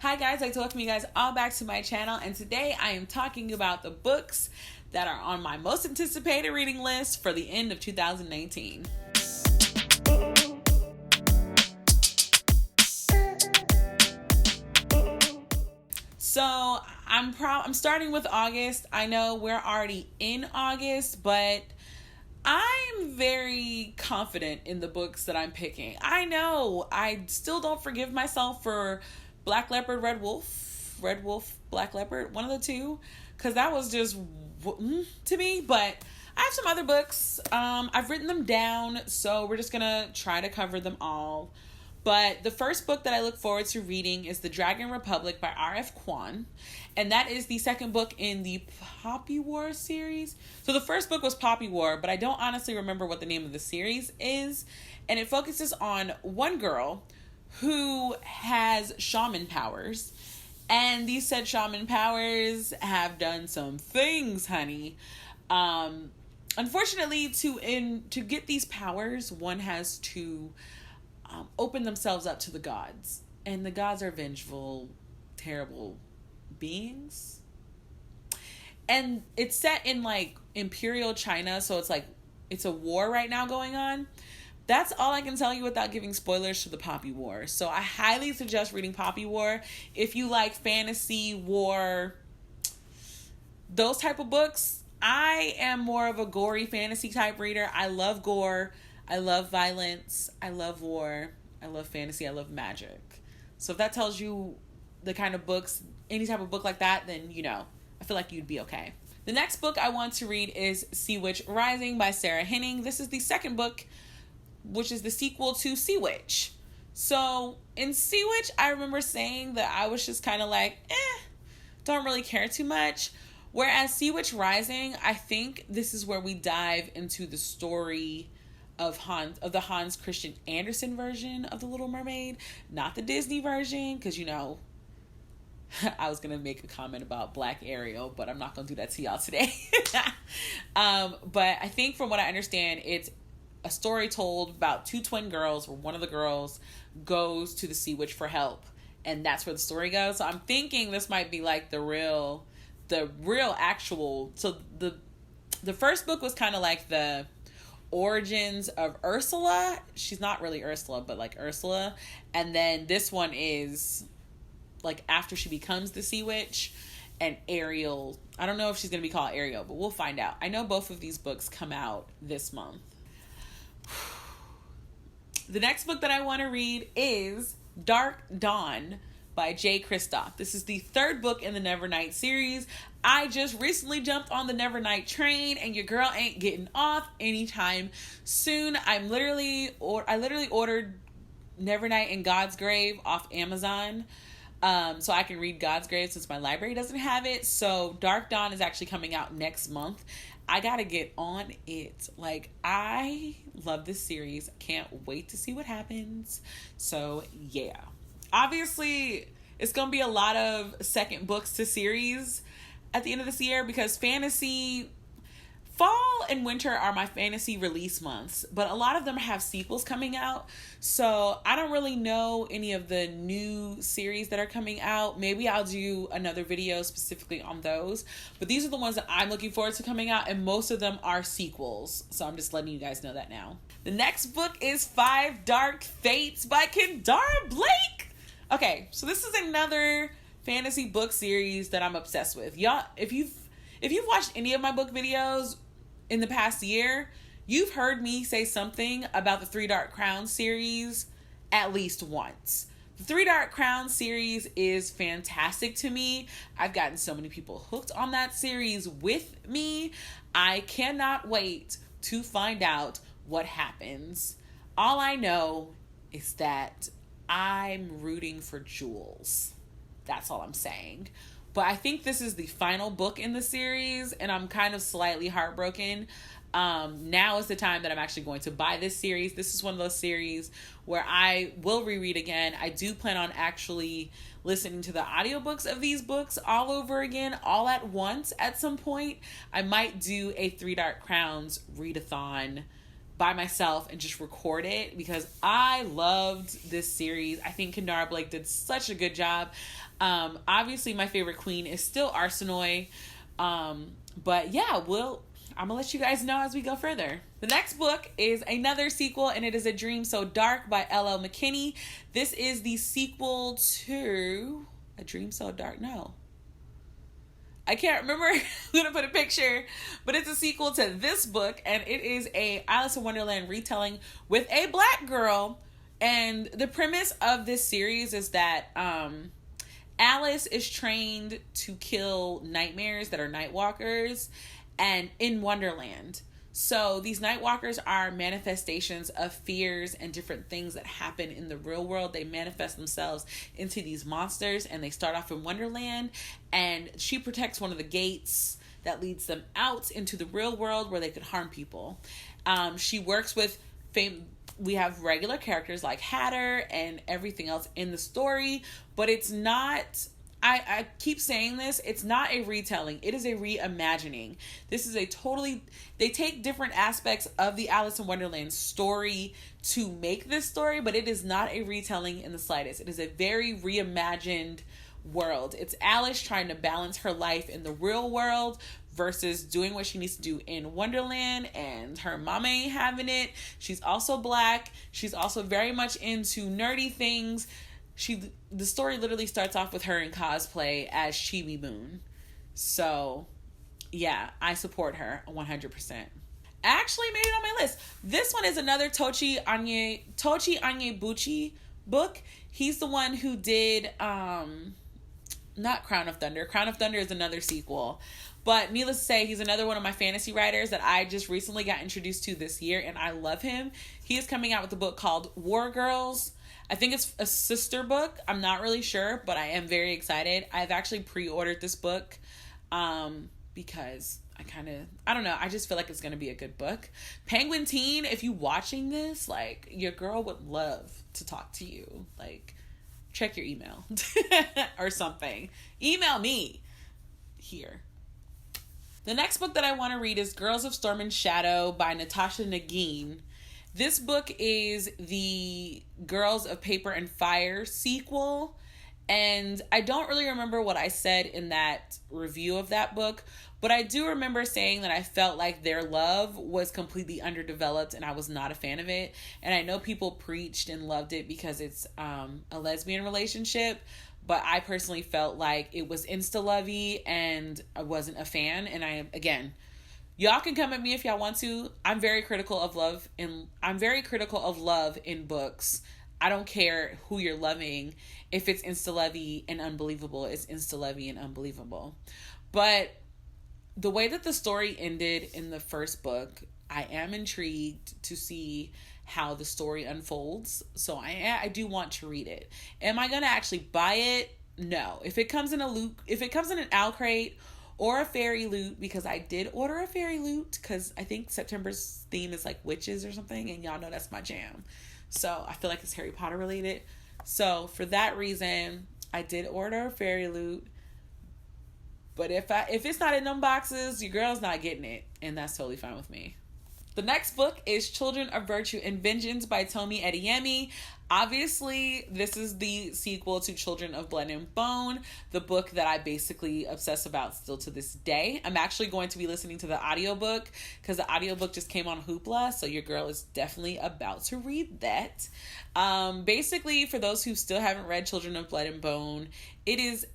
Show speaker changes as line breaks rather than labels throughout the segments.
Hi guys, I'd like to welcome you guys all back to my channel, and today I am talking about the books that are on my most anticipated reading list for the end of 2019. So I'm starting with August. I know we're already in August, but I'm very confident in the books that I'm picking. I know I still don't forgive myself for Black Leopard, Red Wolf, Black Leopard, one of the two, because that was just to me. But I have some other books. I've written them down, so we're just gonna try to cover them all. But the first book that I look forward to reading is The Dragon Republic by R.F. Kuang. And that is the second book in the Poppy War series. So the first book was Poppy War, but I don't honestly remember what the name of the series is. And it focuses on one girl who has shaman powers. And these said shaman powers have done some things, honey. Unfortunately, to get these powers, one has to open themselves up to the gods. And the gods are vengeful, terrible beings. And it's set in like Imperial China, so it's a war right now going on. That's all I can tell you without giving spoilers to the Poppy War. So I highly suggest reading Poppy War. If you like fantasy, war, those type of books. I am more of a gory fantasy type reader. I love gore. I love violence. I love war. I love fantasy. I love magic. So if that tells you the kind of books, any type of book like that, then, I feel like you'd be okay. The next book I want to read is Sea Witch Rising by Sarah Henning. This is the second book, which is the sequel to Sea Witch. So in Sea Witch, I remember saying that I was just kind of like, don't really care too much. Whereas Sea Witch Rising, I think this is where we dive into the story of the Hans Christian Andersen version of The Little Mermaid, not the Disney version, because I was going to make a comment about Black Ariel, but I'm not going to do that to y'all today. But I think from what I understand, it's a story told about two twin girls where one of the girls goes to the Sea Witch for help, and that's where the story goes. So I'm thinking this might be like the real actual. So the first book was kind of like the origins of Ursula. She's not really Ursula, but like Ursula. And then this one is like after she becomes the Sea Witch, and Ariel. I don't know if she's going to be called Ariel, but we'll find out. I know both of these books come out this month. The next book that I want to read is Dark Dawn by Jay Kristoff. This is the third book in the Nevernight series. I just recently jumped on the Nevernight train, and your girl ain't getting off anytime soon. I literally ordered Nevernight and God's Grave off Amazon, so I can read God's Grave since my library doesn't have it. So Dark Dawn is actually coming out next month. I gotta get on it. Like, I love this series. Can't wait to see what happens. So yeah. Obviously, it's going to be a lot of second books to series at the end of this year, because fall and winter are my fantasy release months, but a lot of them have sequels coming out. So I don't really know any of the new series that are coming out. Maybe I'll do another video specifically on those, but these are the ones that I'm looking forward to coming out, and most of them are sequels. So I'm just letting you guys know that now. The next book is Five Dark Fates by Kendara Blake. Okay, so this is another fantasy book series that I'm obsessed with. Y'all, if you've watched any of my book videos in the past year, you've heard me say something about the Three Dark Crowns series at least once. The Three Dark Crowns series is fantastic to me. I've gotten so many people hooked on that series with me. I cannot wait to find out what happens. All I know is that I'm rooting for Jules. That's all I'm saying. But I think this is the final book in the series, and I'm kind of slightly heartbroken. Now is the time that I'm actually going to buy this series. This is one of those series where I will reread again. I do plan on actually listening to the audiobooks of these books all over again, all at once at some point. I might do a Three Dark Crowns readathon by myself and just record it, because I loved this series. I think Kendara Blake did such a good job. Obviously, my favorite queen is still Arsinoe. But yeah, I'm gonna let you guys know as we go further. The next book is another sequel, and it is A Dream So Dark by L.L. McKinney. This is the sequel to A Dream So Dark. No, I can't remember. I'm gonna put a picture, but it's a sequel to this book, and it is a Alice in Wonderland retelling with a black girl. And the premise of this series is that Alice is trained to kill nightmares that are nightwalkers, and in Wonderland. So these nightwalkers are manifestations of fears and different things that happen in the real world. They manifest themselves into these monsters, and they start off in Wonderland, and she protects one of the gates that leads them out into the real world where they could harm people. She works with we have regular characters like Hatter and everything else in the story, but it's not, I keep saying this, it's not a retelling. It is a reimagining. This is they take different aspects of the Alice in Wonderland story to make this story, but it is not a retelling in the slightest. It is a very reimagined world. It's Alice trying to balance her life in the real world versus doing what she needs to do in Wonderland, and her mama ain't having it. She's also black. She's also very much into nerdy things. The story literally starts off with her in cosplay as Chibi Moon. So, yeah, I support her 100%. Actually made it on my list. This one is another Tochi Onyebuchi book. He's the one who did not Crown of Thunder. Crown of Thunder is another sequel. But needless to say, he's another one of my fantasy writers that I just recently got introduced to this year, and I love him. He is coming out with a book called War Girls. I think it's a sister book. I'm not really sure, but I am very excited. I've actually pre-ordered this book because I don't know, I just feel like it's going to be a good book. Penguin Teen, if you watching this, like, your girl would love to talk to you. Like, check your email or something. Email me here. The next book that I want to read is Girls of Storm and Shadow by Natasha Nagin. This book is the Girls of Paper and Fire sequel, and I don't really remember what I said in that review of that book, but I do remember saying that I felt like their love was completely underdeveloped and I was not a fan of it. And I know people preached and loved it because it's a lesbian relationship, but I personally felt like it was insta-lovey and I wasn't a fan. And again, y'all can come at me if y'all want to. I'm very critical of love in books. I don't care who you're loving. If it's insta-lovey and unbelievable, it's insta-lovey and unbelievable. But the way that the story ended in the first book, I am intrigued to see how the story unfolds. So I do want to read it. Am I going to actually buy it? No. If it comes in an owl crate or a fairy loot, because I did order a fairy loot, because I think September's theme is like witches or something, and y'all know that's my jam. So I feel like it's Harry Potter related. So for that reason, I did order a fairy loot. But if it's not in them boxes, your girl's not getting it, and that's totally fine with me. The next book is Children of Virtue and Vengeance by Tomi Adeyemi. Obviously, this is the sequel to Children of Blood and Bone, the book that I basically obsess about still to this day. I'm actually going to be listening to the audiobook because the audiobook just came on Hoopla, so your girl is definitely about to read that. Basically, for those who still haven't read Children of Blood and Bone, it is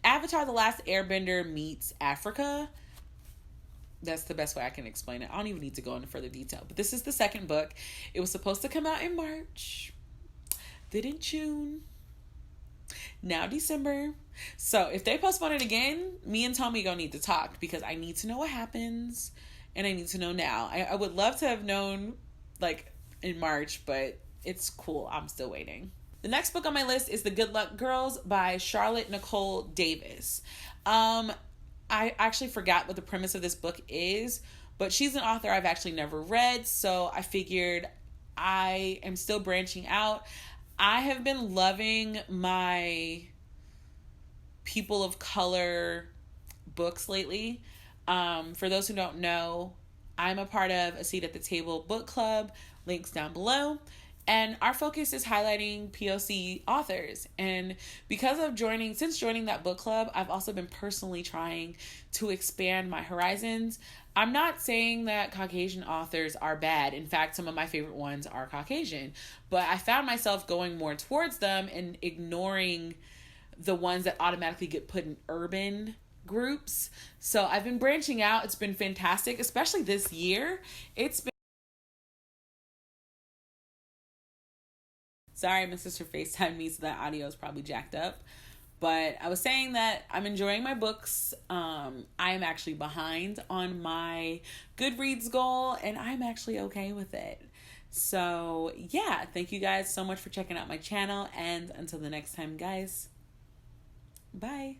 Avatar: The Last Airbender meets Africa. That's the best way I can explain it. I don't even need to go into further detail. But this is the second book. It was supposed to come out in March. Then in June. Now December. So if they postpone it again, me and Tommy gonna need to talk because I need to know what happens. And I need to know now. I would love to have known like in March, but it's cool. I'm still waiting. The next book on my list is The Good Luck Girls by Charlotte Nicole Davis. I actually forgot what the premise of this book is, but she's an author I've actually never read, so I figured I am still branching out. I have been loving my people of color books lately. For those who don't know, I'm a part of A Seat at the Table book club, links down below. And our focus is highlighting POC authors. And since joining that book club, I've also been personally trying to expand my horizons. I'm not saying that Caucasian authors are bad. In fact, some of my favorite ones are Caucasian. But I found myself going more towards them and ignoring the ones that automatically get put in urban groups. So I've been branching out. It's been fantastic, especially this year. It's been Sorry, my sister FaceTimed me, so that audio is probably jacked up. But I was saying that I'm enjoying my books. I am actually behind on my Goodreads goal, and I'm actually okay with it. So, yeah, thank you guys so much for checking out my channel. And until the next time, guys, bye.